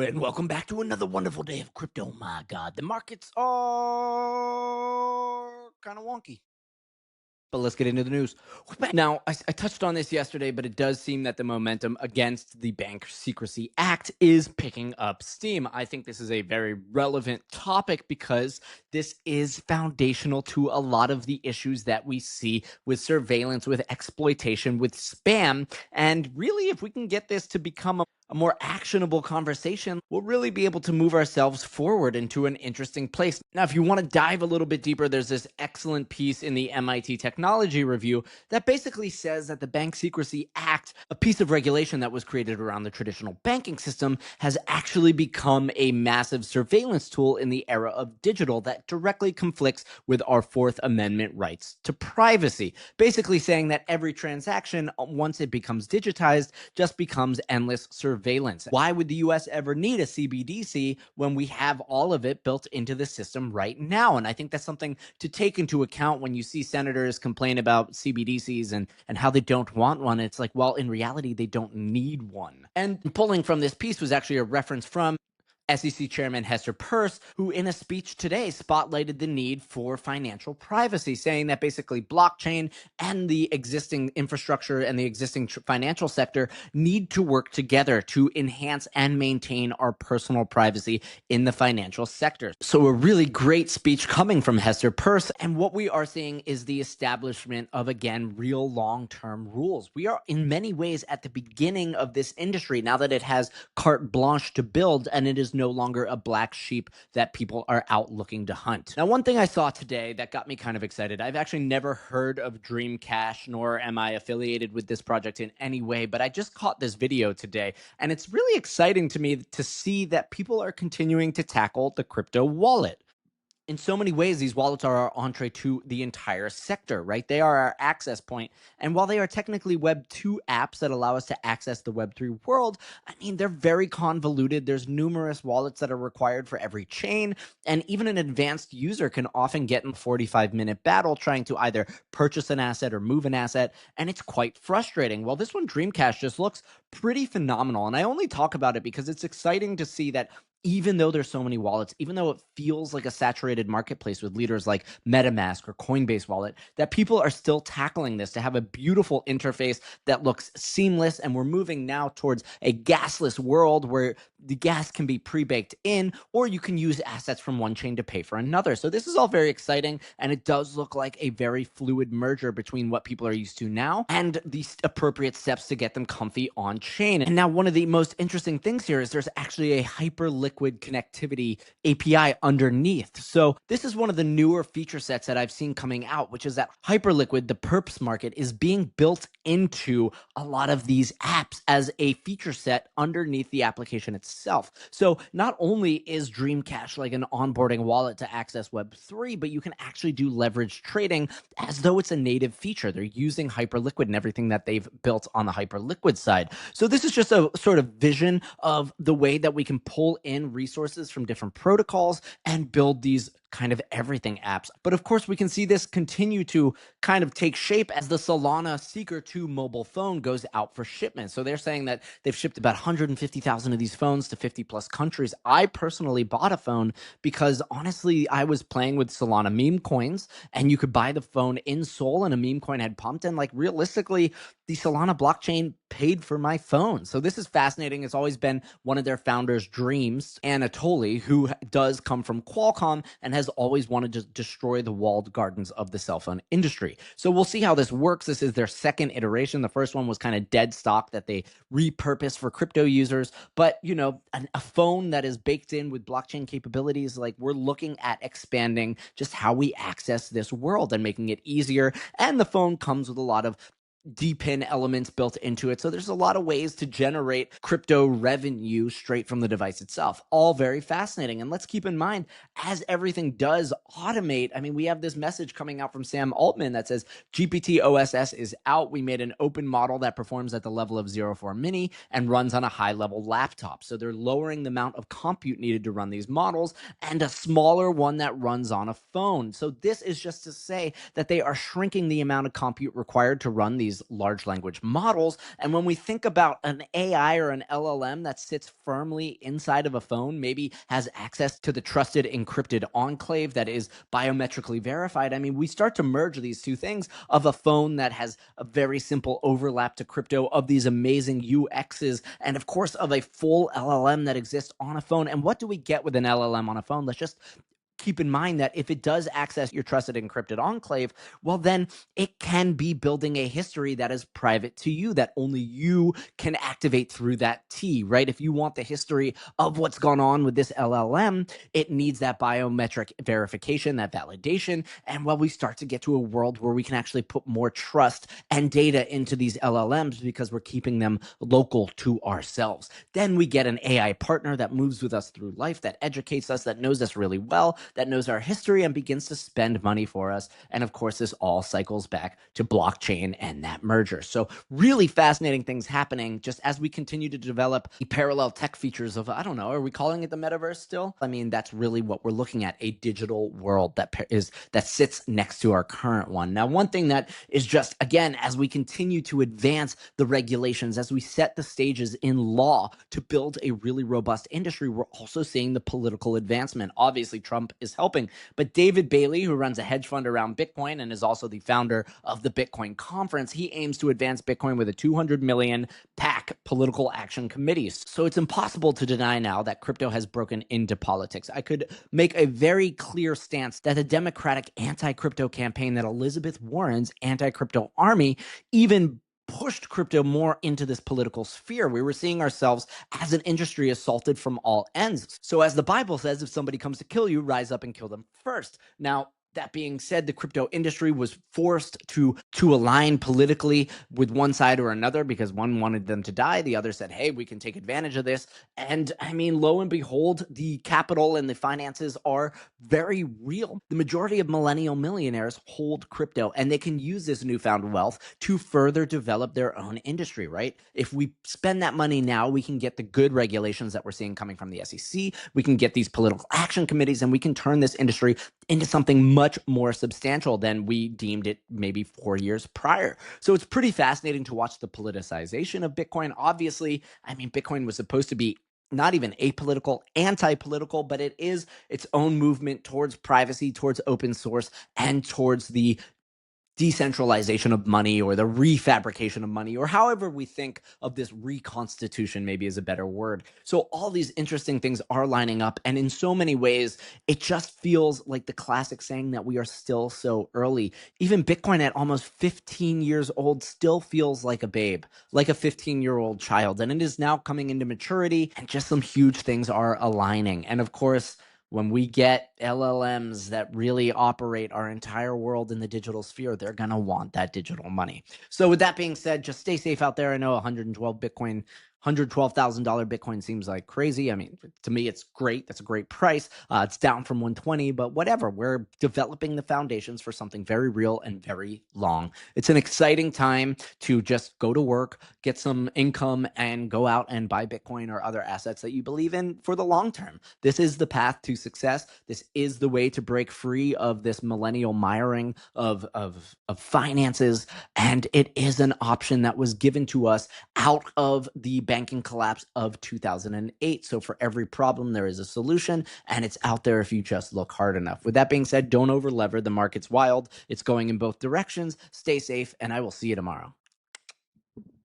and welcome back to another wonderful day of crypto. My God, the markets are kind of wonky. But let's get into the news. Now, I touched on this yesterday, but it does seem that the momentum against the Bank Secrecy Act is picking up steam. I think this is a very relevant topic because this is foundational to a lot of the issues that we see with surveillance, with exploitation, with spam. And really, if we can get this to become a more actionable conversation, we'll really be able to move ourselves forward into an interesting place. Now, if you want to dive a little bit deeper, there's this excellent piece in the MIT Technology Review that basically says that the Bank Secrecy Act, a piece of regulation that was created around the traditional banking system, has actually become a massive surveillance tool in the era of digital that directly conflicts with our Fourth Amendment rights to privacy. Basically saying that every transaction, once it becomes digitized, just becomes endless surveillance. Why would the US ever need a CBDC when we have all of it built into the system right now? And I think that's something to take into account when you see senators complain about CBDCs and how they don't want one. It's like, well, in reality, they don't need one. And pulling from this piece was actually a reference from SEC Chairman Hester Peirce, who in a speech today spotlighted the need for financial privacy, saying that basically blockchain and the existing infrastructure and the existing financial sector need to work together to enhance and maintain our personal privacy in the financial sector. So a really great speech coming from Hester Peirce. And what we are seeing is the establishment of, again, real long-term rules. We are in many ways at the beginning of this industry now that it has carte blanche to build, and it is no longer a black sheep that people are out looking to hunt. Now, one thing I saw today that got me kind of excited, I've actually never heard of Dreamcash, nor am I affiliated with this project in any way, but I just caught this video today, and it's really exciting to me to see that people are continuing to tackle the crypto wallet. In so many ways, these wallets are our entree to the entire sector, right? They are our access point. And while they are technically Web 2 apps that allow us to access the Web 3 world, I mean, they're very convoluted. There's numerous wallets that are required for every chain. And even an advanced user can often get in a 45-minute battle trying to either purchase an asset or move an asset. And it's quite frustrating. Well, this one, Dreamcash, just looks pretty phenomenal. And I only talk about it because it's exciting to see that even though there's so many wallets, even though it feels like a saturated marketplace with leaders like MetaMask or Coinbase wallet, that people are still tackling this to have a beautiful interface that looks seamless. And we're moving now towards a gasless world where the gas can be pre-baked in, or you can use assets from one chain to pay for another. So this is all very exciting, and it does look like a very fluid merger between what people are used to now and the appropriate steps to get them comfy on chain. And now one of the most interesting things here is there's actually a Hyperliquid connectivity API underneath. So this is one of the newer feature sets that I've seen coming out, which is that Hyperliquid, the perps market, is being built into a lot of these apps as a feature set underneath the application itself. So not only is Dreamcash like an onboarding wallet to access Web3, but you can actually do leverage trading as though it's a native feature. They're using Hyperliquid and everything that they've built on the Hyperliquid side. So this is just a sort of vision of the way that we can pull in resources from different protocols and build these kind of everything apps. But of course, we can see this continue to kind of take shape as the Solana Seeker 2 mobile phone goes out for shipment. So they're saying that they've shipped about 150,000 of these phones to 50 plus countries. I personally bought a phone because honestly, I was playing with Solana meme coins, and you could buy the phone in Sol and a meme coin had pumped. And like realistically, the Solana blockchain paid for my phone. So this is fascinating. It's always been one of their founders' dreams. Anatoly, who does come from Qualcomm and has always wanted to destroy the walled gardens of the cell phone industry. So we'll see how this works. This is their second iteration. The first one was kind of dead stock that they repurposed for crypto users. But, you know, a phone that is baked in with blockchain capabilities, like we're looking at expanding just how we access this world and making it easier. And the phone comes with a lot of DPIN elements built into it. So there's a lot of ways to generate crypto revenue straight from the device itself. All very fascinating. And let's keep in mind, as everything does automate, I mean, we have this message coming out from Sam Altman that says GPT OSS is out. We made an open model that performs at the level of 04 mini and runs on a high level laptop. So they're lowering the amount of compute needed to run these models and a smaller one that runs on a phone. So this is just to say that they are shrinking the amount of compute required to run these these large language models. And when we think about an AI or an LLM that sits firmly inside of a phone, maybe has access to the trusted encrypted enclave that is biometrically verified, I mean, we start to merge these two things of a phone that has a very simple overlap to crypto, of these amazing UXs, and of course of a full LLM that exists on a phone. And what do we get with an LLM on a phone? Let's just keep in mind that if it does access your trusted encrypted enclave, well, then it can be building a history that is private to you, that only you can activate through that T, right? If you want the history of what's gone on with this LLM, it needs that biometric verification, that validation. And while we start to get to a world where we can actually put more trust and data into these LLMs because we're keeping them local to ourselves, then we get an AI partner that moves with us through life, that educates us, that knows us really well, that knows our history and begins to spend money for us. And of course, this all cycles back to blockchain and that merger. So really fascinating things happening just as we continue to develop the parallel tech features of, I don't know, are we calling it the metaverse still? I mean, that's really what we're looking at, a digital world that sits next to our current one. Now, one thing that is just, again, as we continue to advance the regulations, as we set the stages in law to build a really robust industry, we're also seeing the political advancement. Obviously, Trump is helping, but David Bailey, who runs a hedge fund around Bitcoin and is also the founder of the Bitcoin Conference, he aims to advance Bitcoin with a 200 million PAC, political action committees. So it's impossible to deny now that crypto has broken into politics. I could make a very clear stance that the Democratic anti-crypto campaign, that Elizabeth Warren's anti-crypto army, even pushed crypto more into this political sphere. We were seeing ourselves as an industry assaulted from all ends. So as the Bible says, if somebody comes to kill you, rise up and kill them first. Now, that being said, the crypto industry was forced to align politically with one side or another because one wanted them to die. The other said, hey, we can take advantage of this. And I mean, lo and behold, the capital and the finances are very real. The majority of millennial millionaires hold crypto, and they can use this newfound wealth to further develop their own industry, right? If we spend that money now, we can get the good regulations that we're seeing coming from the SEC. We can get these political action committees, and we can turn this industry into something much more substantial than we deemed it maybe 4 years prior. So it's pretty fascinating to watch the politicization of Bitcoin. Obviously, I mean, Bitcoin was supposed to be not even apolitical, anti-political, but it is its own movement towards privacy, towards open source, and towards the decentralization of money, or the refabrication of money, or however we think of this reconstitution, maybe is a better word. So all these interesting things are lining up, and in so many ways, it just feels like the classic saying that we are still so early. Even Bitcoin at almost 15 years old still feels like a babe, like a 15-year-old child, and it is now coming into maturity, and just some huge things are aligning. And of course, when we get LLMs that really operate our entire world in the digital sphere, they're going to want that digital money. So with that being said, just stay safe out there. I know $112,000 Bitcoin seems like crazy. I mean, to me, it's great. That's a great price. It's down from 120, but whatever. We're developing the foundations for something very real and very long. It's an exciting time to just go to work, get some income, and go out and buy Bitcoin or other assets that you believe in for the long term. This is the path to success. This is the way to break free of this millennial miring of finances. And it is an option that was given to us out of the banking collapse of 2008. So for every problem, there is a solution, and it's out there if you just look hard enough. With that being said, don't over lever. The market's wild. It's going in both directions. Stay safe, and I will see you tomorrow.